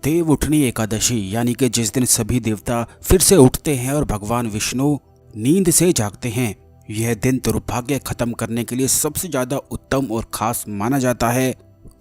देव उठनी एकादशी यानी कि जिस दिन सभी देवता फिर से उठते हैं और भगवान विष्णु नींद से जागते हैं। यह दिन दुर्भाग्य खत्म करने के लिए सबसे ज्यादा उत्तम और खास माना जाता है,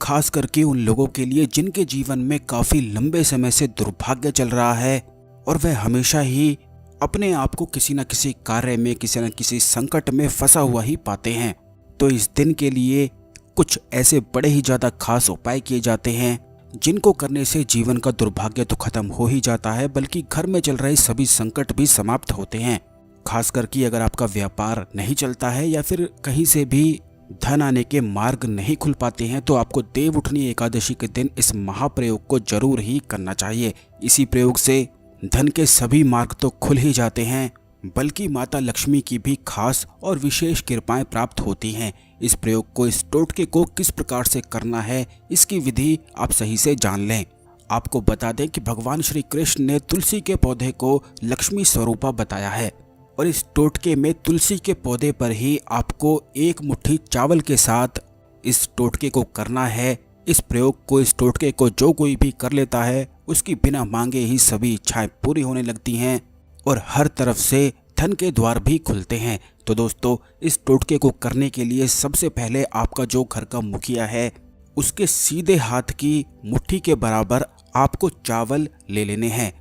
खास करके उन लोगों के लिए जिनके जीवन में काफी लंबे समय से दुर्भाग्य चल रहा है और वह हमेशा ही अपने आप को किसी न किसी कार्य में किसी न किसी संकट में फंसा हुआ ही पाते हैं। तो इस दिन के लिए कुछ ऐसे बड़े ही ज्यादा खास उपाय किए जाते हैं जिनको करने से जीवन का दुर्भाग्य तो खत्म हो ही जाता है, बल्कि घर में चल रहे सभी संकट भी समाप्त होते हैं। खास करके अगर आपका व्यापार नहीं चलता है या फिर कहीं से भी धन आने के मार्ग नहीं खुल पाते हैं तो आपको देव उठनी एकादशी के दिन इस महाप्रयोग को जरूर ही करना चाहिए। इसी प्रयोग से धन के सभी मार्ग तो खुल ही जाते हैं, बल्कि माता लक्ष्मी की भी खास और विशेष कृपाएं प्राप्त होती हैं। इस प्रयोग को, इस टोटके को किस प्रकार से करना है, इसकी विधि आप सही से जान लें। आपको बता दें कि भगवान श्री कृष्ण ने तुलसी के पौधे को लक्ष्मी स्वरूपा बताया है और इस टोटके में तुलसी के पौधे पर ही आपको एक मुट्ठी चावल के साथ इस टोटके को करना है। इस प्रयोग को, इस टोटके को जो कोई भी कर लेता है उसकी बिना मांगे ही सभी इच्छाएं पूरी होने लगती हैं और हर तरफ से धन के द्वार भी खुलते हैं। तो दोस्तों, इस टोटके को करने के लिए सबसे पहले आपका जो घर का मुखिया है उसके सीधे हाथ की मुट्ठी के बराबर आपको चावल ले लेने हैं।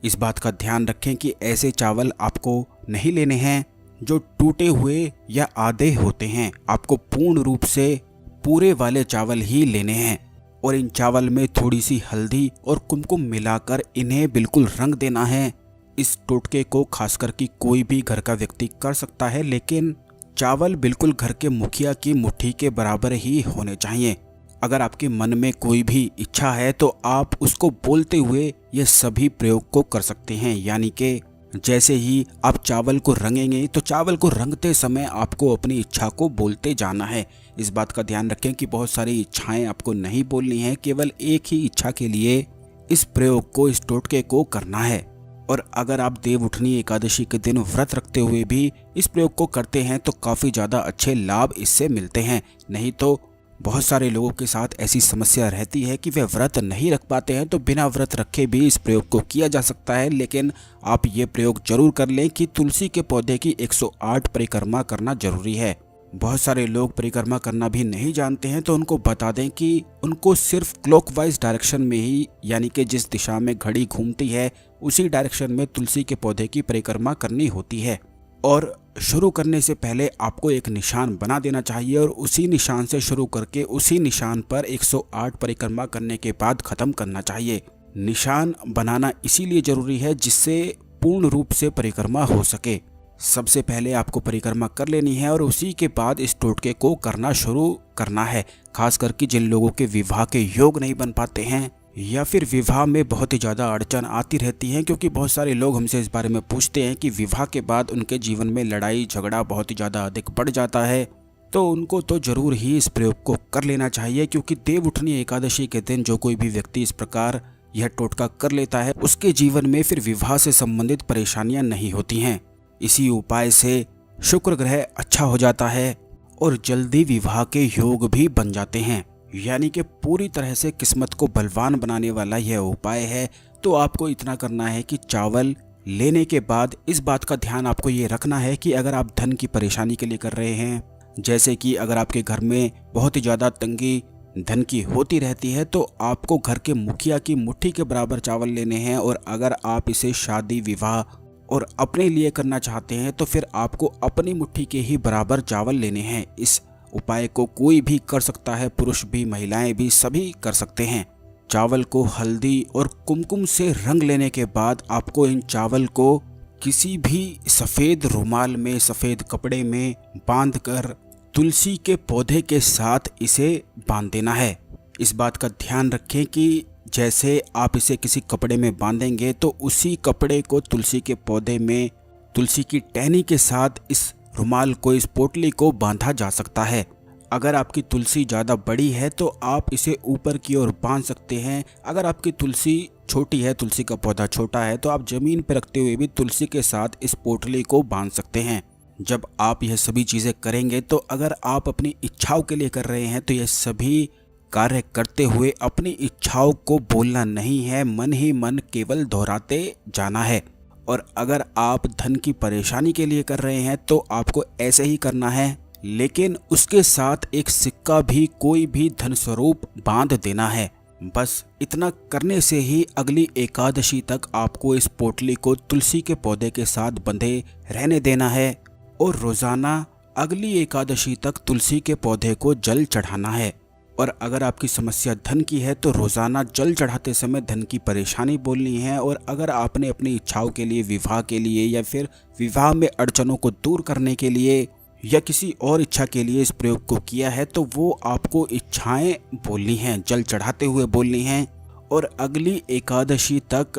इस बात का ध्यान रखें कि ऐसे चावल आपको नहीं लेने हैं जो टूटे हुए या आधे होते हैं। आपको पूर्ण रूप से पूरे वाले चावल ही लेने हैं और इन चावल में थोड़ी सी हल्दी और कुमकुम मिलाकर इन्हें बिल्कुल रंग देना है। इस टोटके को खासकर कि कोई भी घर का व्यक्ति कर सकता है, लेकिन चावल बिल्कुल घर के मुखिया की मुट्ठी के बराबर ही होने चाहिए। अगर आपके मन में कोई भी इच्छा है तो आप उसको बोलते हुए ये सभी प्रयोग को कर सकते हैं। यानी कि जैसे ही आप चावल को रंगेंगे तो चावल को रंगते समय आपको अपनी इच्छा को बोलते जाना है। इस बात का ध्यान रखें कि बहुत सारी इच्छाएं आपको नहीं बोलनी है, केवल एक ही इच्छा के लिए इस प्रयोग को, इस टोटके को करना है। और अगर आप देव उठनी एकादशी के दिन व्रत रखते हुए भी इस प्रयोग को करते हैं तो काफ़ी ज़्यादा अच्छे लाभ इससे मिलते हैं। नहीं तो बहुत सारे लोगों के साथ ऐसी समस्या रहती है कि वे व्रत नहीं रख पाते हैं, तो बिना व्रत रखे भी इस प्रयोग को किया जा सकता है। लेकिन आप ये प्रयोग जरूर कर लें कि तुलसी के पौधे की 108 परिक्रमा करना जरूरी है। बहुत सारे लोग परिक्रमा करना भी नहीं जानते हैं, तो उनको बता दें कि उनको सिर्फ क्लॉकवाइज डायरेक्शन में ही, यानी कि जिस दिशा में घड़ी घूमती है उसी डायरेक्शन में तुलसी के पौधे की परिक्रमा करनी होती है। और शुरू करने से पहले आपको एक निशान बना देना चाहिए और उसी निशान से शुरू करके उसी निशान पर 108 परिक्रमा करने के बाद ख़त्म करना चाहिए। निशान बनाना इसीलिए ज़रूरी है जिससे पूर्ण रूप से परिक्रमा हो सके। सबसे पहले आपको परिक्रमा कर लेनी है और उसी के बाद इस टोटके को करना शुरू करना है। खास करके जिन लोगों के विवाह के योग नहीं बन पाते हैं या फिर विवाह में बहुत ही ज़्यादा अड़चन आती रहती है, क्योंकि बहुत सारे लोग हमसे इस बारे में पूछते हैं कि विवाह के बाद उनके जीवन में लड़ाई झगड़ा बहुत ही ज़्यादा अधिक बढ़ जाता है, तो उनको तो ज़रूर ही इस प्रयोग को कर लेना चाहिए। क्योंकि देव उठनी एकादशी के दिन जो कोई भी व्यक्ति इस प्रकार यह टोटका कर लेता है उसके जीवन में फिर विवाह से संबंधित परेशानियां नहीं होती हैं। इसी उपाय से शुक्र ग्रह अच्छा हो जाता है और जल्दी विवाह के योग भी बन जाते हैं। यानी कि पूरी तरह से किस्मत को बलवान बनाने वाला यह उपाय है। तो आपको इतना करना है कि चावल लेने के बाद इस बात का ध्यान आपको ये रखना है कि अगर आप धन की परेशानी के लिए कर रहे हैं, जैसे कि अगर आपके घर में बहुत ही ज़्यादा तंगी धन की होती रहती है, तो आपको घर के मुखिया की मुट्ठी के बराबर चावल लेने हैं। और अगर आप इसे शादी विवाह और अपने लिए करना चाहते हैं तो फिर आपको अपनी मुट्ठी के ही बराबर चावल लेने हैं। इस उपाय को कोई भी कर सकता है, पुरुष भी महिलाएं भी सभी कर सकते हैं। चावल को हल्दी और कुमकुम से रंग लेने के बाद आपको इन चावल को किसी भी सफ़ेद रुमाल में, सफ़ेद कपड़े में बांधकर तुलसी के पौधे के साथ इसे बांध देना है। इस बात का ध्यान रखें कि जैसे आप इसे किसी कपड़े में बांधेंगे तो उसी कपड़े को तुलसी के पौधे में तुलसी की टहनी के साथ इस रुमाल को, इस पोटली को बांधा जा सकता है। अगर आपकी तुलसी ज़्यादा बड़ी है तो आप इसे ऊपर की ओर बांध सकते हैं। अगर आपकी तुलसी छोटी है, तुलसी का पौधा छोटा है, तो आप ज़मीन पर रखते हुए भी तुलसी के साथ इस पोटली को बांध सकते हैं। जब आप यह सभी चीज़ें करेंगे तो अगर आप अपनी इच्छाओं के लिए कर रहे हैं तो यह सभी कार्य करते हुए अपनी इच्छाओं को बोलना नहीं है, मन ही मन केवल दोहराते जाना है। और अगर आप धन की परेशानी के लिए कर रहे हैं तो आपको ऐसे ही करना है, लेकिन उसके साथ एक सिक्का भी कोई भी धन स्वरूप बांध देना है। बस इतना करने से ही अगली एकादशी तक आपको इस पोटली को तुलसी के पौधे के साथ बंधे रहने देना है और रोजाना अगली एकादशी तक तुलसी के पौधे को जल चढ़ाना है। और अगर आपकी समस्या धन की है तो रोजाना जल चढ़ाते समय धन की परेशानी बोलनी है। और अगर आपने अपनी इच्छाओं के लिए, विवाह के लिए या फिर विवाह में अड़चनों को दूर करने के लिए या किसी और इच्छा के लिए इस प्रयोग को किया है तो वो आपको इच्छाएं बोलनी हैं, जल चढ़ाते हुए बोलनी हैं। और अगली एकादशी तक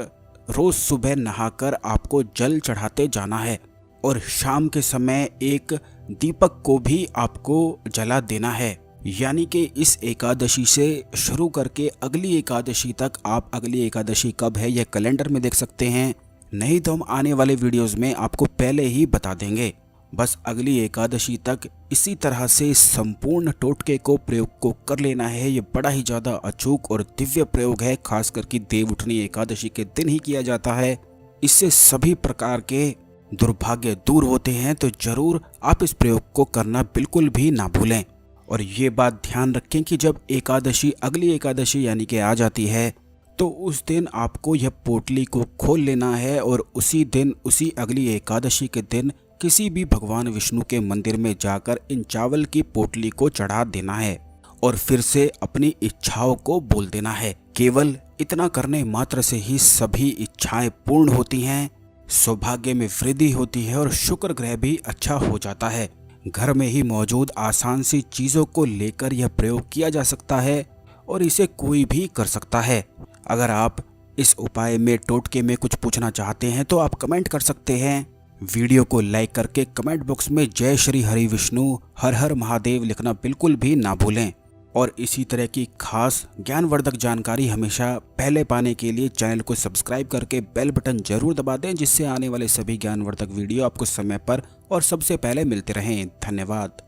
रोज सुबह नहाकर आपको जल चढ़ाते जाना है और शाम के समय एक दीपक को भी आपको जला देना है। यानी कि इस एकादशी से शुरू करके अगली एकादशी तक, आप अगली एकादशी कब है यह कैलेंडर में देख सकते हैं, नहीं तो हम आने वाले वीडियोस में आपको पहले ही बता देंगे। बस अगली एकादशी तक इसी तरह से संपूर्ण टोटके को प्रयोग को कर लेना है। ये बड़ा ही ज़्यादा अचूक और दिव्य प्रयोग है, खास करके देव उठनी एकादशी के दिन ही किया जाता है। इससे सभी प्रकार के दुर्भाग्य दूर होते हैं, तो जरूर आप इस प्रयोग को करना बिल्कुल भी ना भूलें। और ये बात ध्यान रखें कि जब एकादशी, अगली एकादशी यानी कि आ जाती है, तो उस दिन आपको यह पोटली को खोल लेना है और उसी दिन, उसी अगली एकादशी के दिन किसी भी भगवान विष्णु के मंदिर में जाकर इन चावल की पोटली को चढ़ा देना है और फिर से अपनी इच्छाओं को बोल देना है। केवल इतना करने मात्र से ही सभी इच्छाएं पूर्ण होती हैं, सौभाग्य में वृद्धि होती है और शुक्र ग्रह भी अच्छा हो जाता है। घर में ही मौजूद आसान सी चीजों को लेकर यह प्रयोग किया जा सकता है और इसे कोई भी कर सकता है। अगर आप इस उपाय में, टोटके में कुछ पूछना चाहते हैं तो आप कमेंट कर सकते हैं। वीडियो को लाइक करके कमेंट बॉक्स में जय श्री हरि विष्णु, हर हर महादेव लिखना बिल्कुल भी ना भूलें। और इसी तरह की खास ज्ञानवर्धक जानकारी हमेशा पहले पाने के लिए चैनल को सब्सक्राइब करके बेल बटन जरूर दबा दें, जिससे आने वाले सभी ज्ञानवर्धक वीडियो आपको समय पर और सबसे पहले मिलते रहें। धन्यवाद।